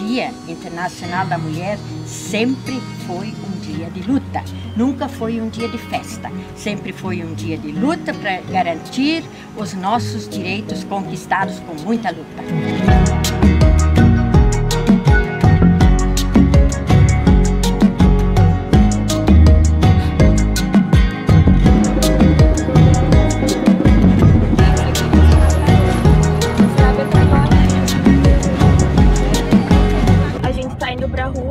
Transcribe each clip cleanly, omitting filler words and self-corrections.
Dia Internacional da Mulher sempre foi um dia de luta, nunca foi um dia de festa, sempre foi um dia de luta para garantir os nossos direitos conquistados com muita luta.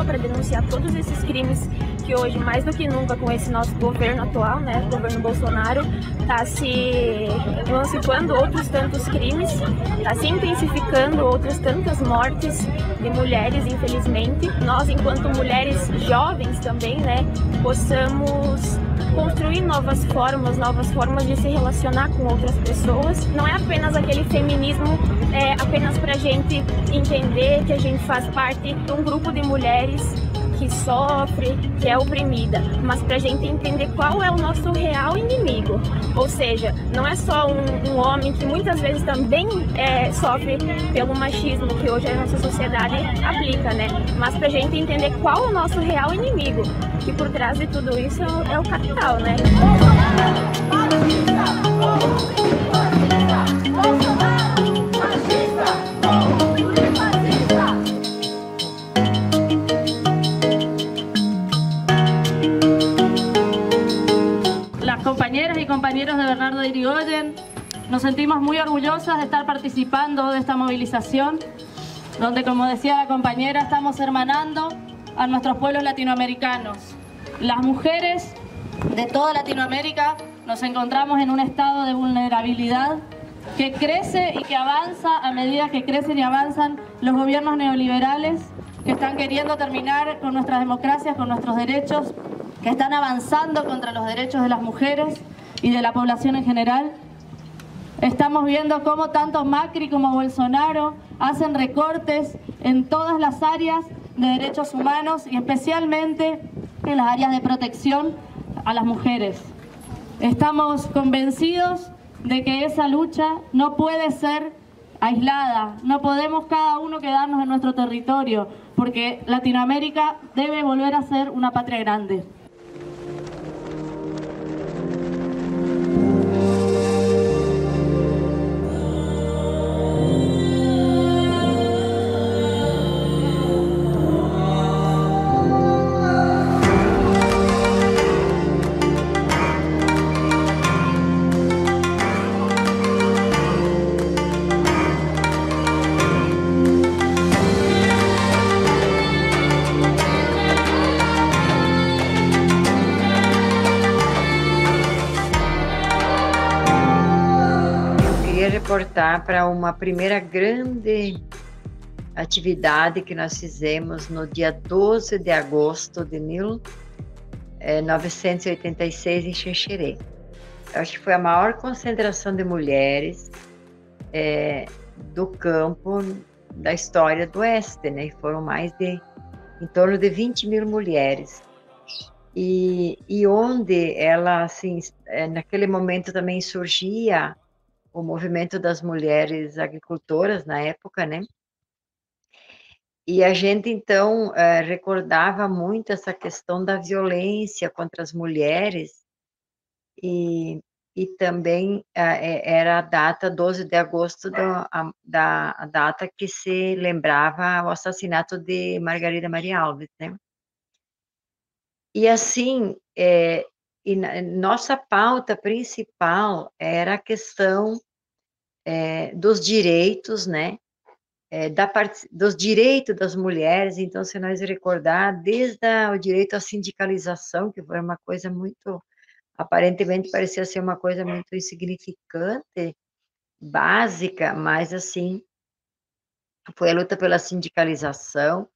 Para denunciar todos esses crimes que hoje, mais do que nunca, com esse nosso governo atual, né, o governo Bolsonaro, está se emancipando outros tantos crimes, está se intensificando outras tantas mortes de mulheres, infelizmente. Nós, enquanto mulheres jovens também, né, possamos construir novas formas de se relacionar com outras pessoas. Não é apenas aquele feminismo, apenas para a gente entender que a gente faz parte de um grupo de mulheres que sofre, que é oprimida, mas para a gente entender qual é o nosso real inimigo. Ou seja, não é só um homem que muitas vezes também sofre pelo machismo que hoje a nossa sociedade aplica, né? Mas para a gente entender qual é o nosso real inimigo, que por trás de tudo isso é o capital, né? Compañeras y compañeros de Bernardo de Irigoyen, nos sentimos muy orgullosas de estar participando de esta movilización, donde, como decía la compañera, estamos hermanando a nuestros pueblos latinoamericanos. Las mujeres de toda Latinoamérica nos encontramos en un estado de vulnerabilidad que crece y que avanza a medida que crecen y avanzan los gobiernos neoliberales que están queriendo terminar con nuestras democracias, con nuestros derechos, que están avanzando contra los derechos de las mujeres y de la población en general. Estamos viendo cómo tanto Macri como Bolsonaro hacen recortes en todas las áreas de derechos humanos y especialmente en las áreas de protección a las mujeres. Estamos convencidos de que esa lucha no puede ser aislada, no podemos cada uno quedarnos en nuestro territorio, porque Latinoamérica debe volver a ser una patria grande. Reportar para uma primeira grande atividade que nós fizemos no dia 12 de agosto de 1986 em Xanxerê. Eu acho que foi a maior concentração de mulheres do campo da história do Oeste, né? Foram em torno de 20 mil mulheres. E onde ela, assim, naquele momento também surgia o movimento das mulheres agricultoras na época, né? E a gente, então, recordava muito essa questão da violência contra as mulheres e também era a data 12 de agosto, da data que se lembrava o assassinato de Margarida Maria Alves, né? E assim, nossa pauta principal era a questão dos direitos, né? Dos direitos das mulheres. Então, se nós recordar, desde o direito à sindicalização, que foi uma coisa muito, aparentemente parecia ser uma coisa muito insignificante, básica, mas assim, foi a luta pela sindicalização,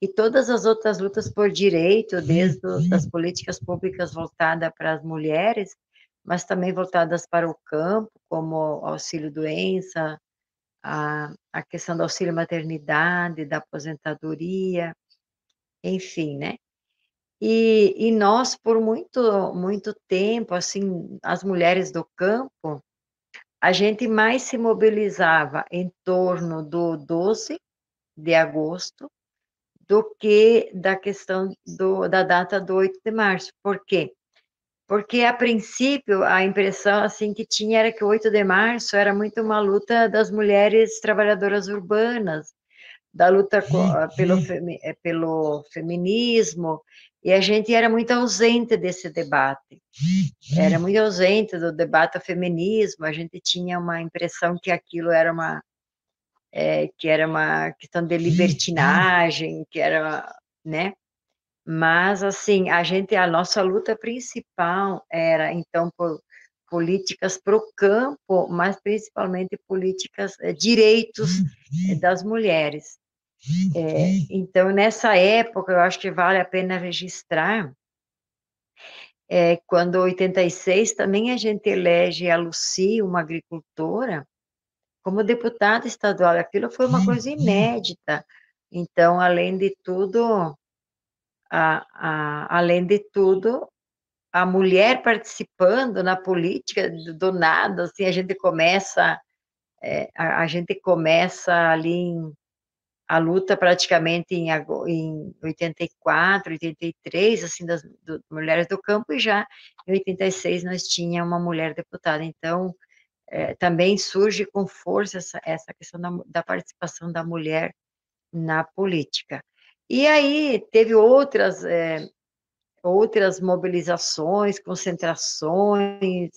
e todas as outras lutas por direito, desde as políticas públicas voltadas para as mulheres, mas também voltadas para o campo, como auxílio-doença, a questão do auxílio-maternidade, da aposentadoria, enfim, né? E nós, por muito tempo, assim, as mulheres do campo, a gente mais se mobilizava em torno do 12 de agosto, do que da questão da data do 8 de março. Por quê? Porque, a princípio, a impressão assim, que tinha era que o 8 de março era muito uma luta das mulheres trabalhadoras urbanas, da luta pelo feminismo, e a gente era muito ausente desse debate. Era muito ausente do debate ao feminismo, a gente tinha uma impressão que aquilo era que era uma questão de libertinagem, que era, né? Mas, assim, a nossa luta principal era, então, por políticas para o campo, mas principalmente políticas, direitos das mulheres. Então, nessa época, eu acho que vale a pena registrar, quando em 86 também a gente elege a Lucy, uma agricultora, como deputada estadual. Aquilo foi uma coisa inédita. Então, além de tudo, a mulher participando na política do nada, assim, a gente começa ali a luta praticamente em 84, 83, assim, das mulheres do campo, e já em 86 nós tínhamos uma mulher deputada. Então, também surge com força essa questão da participação da mulher na política. E aí teve outras mobilizações, concentrações,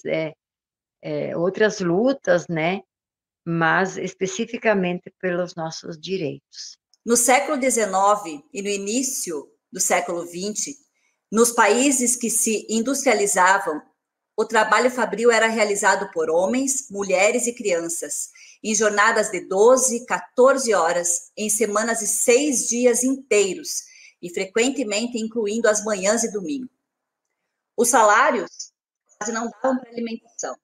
outras lutas, né? Mas especificamente pelos nossos direitos. No século XIX e no início do século XX, nos países que se industrializavam, o trabalho fabril era realizado por homens, mulheres e crianças, em jornadas de 12, 14 horas, em semanas de 6 dias inteiros, e frequentemente incluindo as manhãs e domingo. Os salários quase não davam para alimentação.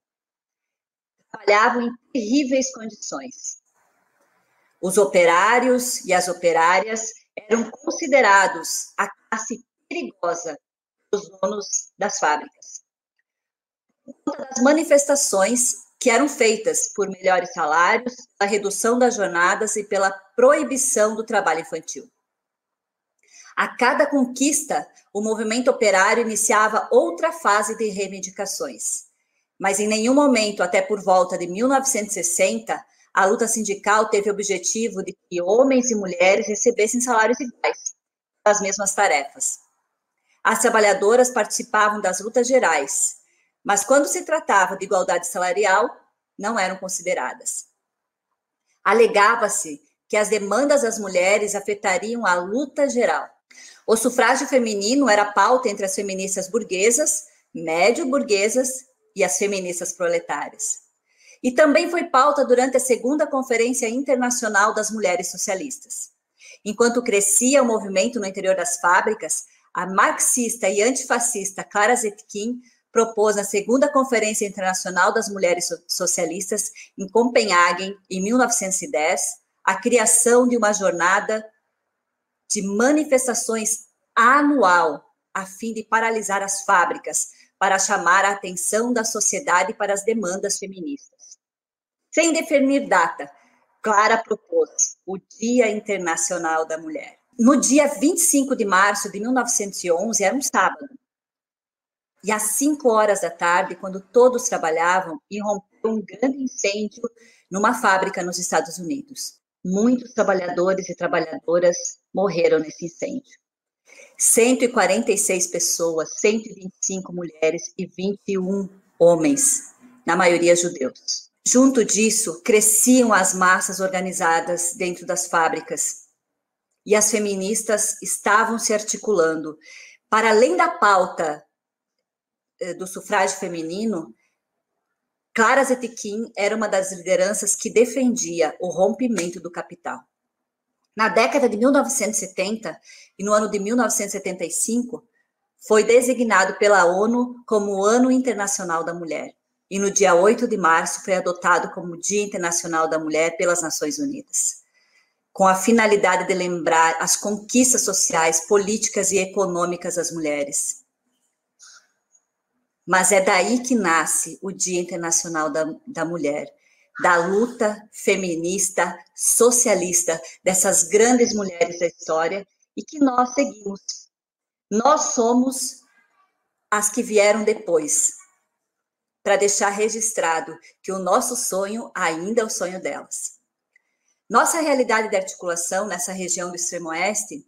Trabalhavam em terríveis condições. Os operários e as operárias eram considerados a classe perigosa dos donos das fábricas. Por conta das manifestações que eram feitas por melhores salários, a redução das jornadas e pela proibição do trabalho infantil. A cada conquista, o movimento operário iniciava outra fase de reivindicações. Mas em nenhum momento, até por volta de 1960, a luta sindical teve o objetivo de que homens e mulheres recebessem salários iguais pelas mesmas tarefas. As trabalhadoras participavam das lutas gerais, mas quando se tratava de igualdade salarial, não eram consideradas. Alegava-se que as demandas das mulheres afetariam a luta geral. O sufrágio feminino era pauta entre as feministas burguesas, médio-burguesas e as feministas proletárias. E também foi pauta durante a segunda Conferência Internacional das Mulheres Socialistas. Enquanto crescia o movimento no interior das fábricas, a marxista e antifascista Clara Zetkin propôs na segunda Conferência Internacional das Mulheres Socialistas, em Copenhague, em 1910, a criação de uma jornada de manifestações anual, a fim de paralisar as fábricas, para chamar a atenção da sociedade para as demandas feministas. Sem definir data, Clara propôs o Dia Internacional da Mulher. No dia 25 de março de 1911, era um sábado, e às 5 horas da tarde, quando todos trabalhavam, irrompeu um grande incêndio numa fábrica nos Estados Unidos. Muitos trabalhadores e trabalhadoras morreram nesse incêndio. 146 pessoas, 125 mulheres e 21 homens, na maioria judeus. Junto disso, cresciam as massas organizadas dentro das fábricas e as feministas estavam se articulando. Para além da pauta do sufrágio feminino, Clara Zetkin era uma das lideranças que defendia o rompimento do capital. Na década de 1970 e no ano de 1975, foi designado pela ONU como o Ano Internacional da Mulher. E no dia 8 de março foi adotado como Dia Internacional da Mulher pelas Nações Unidas, com a finalidade de lembrar as conquistas sociais, políticas e econômicas das mulheres. Mas é daí que nasce o Dia Internacional da Mulher, da luta feminista, socialista, dessas grandes mulheres da história, e que nós seguimos. Nós somos as que vieram depois, para deixar registrado que o nosso sonho ainda é o sonho delas. Nossa realidade de articulação nessa região do extremo oeste,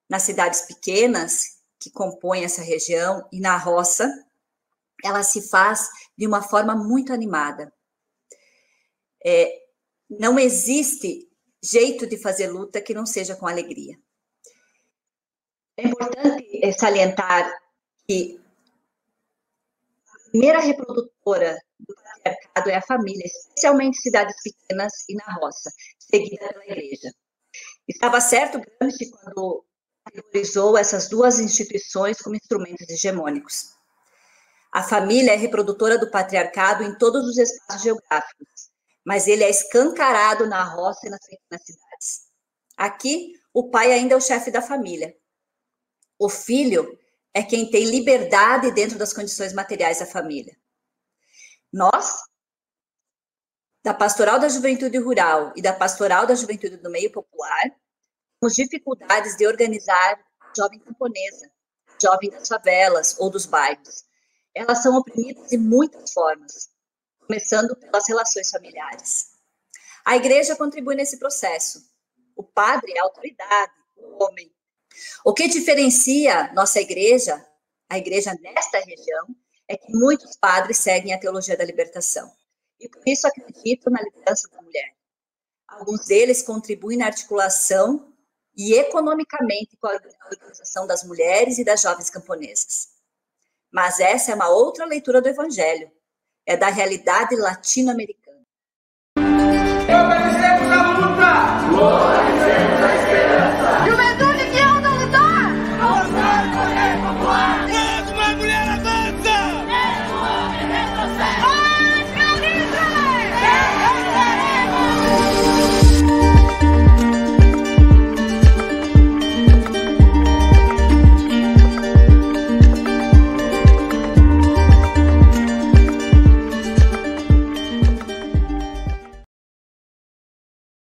nas cidades pequenas que compõem essa região e na roça, ela se faz de uma forma muito animada. Não existe jeito de fazer luta que não seja com alegria. É importante salientar que a primeira reprodutora do patriarcado é a família, especialmente em cidades pequenas e na roça, seguida pela igreja. Estava certo Gramsci quando categorizou essas duas instituições como instrumentos hegemônicos. A família é reprodutora do patriarcado em todos os espaços geográficos, mas ele é escancarado na roça e nas pequenas cidades. Aqui, o pai ainda é o chefe da família. O filho é quem tem liberdade dentro das condições materiais da família. Nós, da Pastoral da Juventude Rural e da Pastoral da Juventude do Meio Popular, temos dificuldades de organizar a jovem camponesa, a jovem das favelas ou dos bairros. Elas são oprimidas de muitas formas, começando pelas relações familiares. A igreja contribui nesse processo. O padre é a autoridade, o homem. O que diferencia nossa igreja, a igreja nesta região, é que muitos padres seguem a teologia da libertação. E por isso acreditam na liderança da mulher. Alguns deles contribuem na articulação e economicamente com a organização das mulheres e das jovens camponesas. Mas essa é uma outra leitura do Evangelho. É da realidade latino-americana.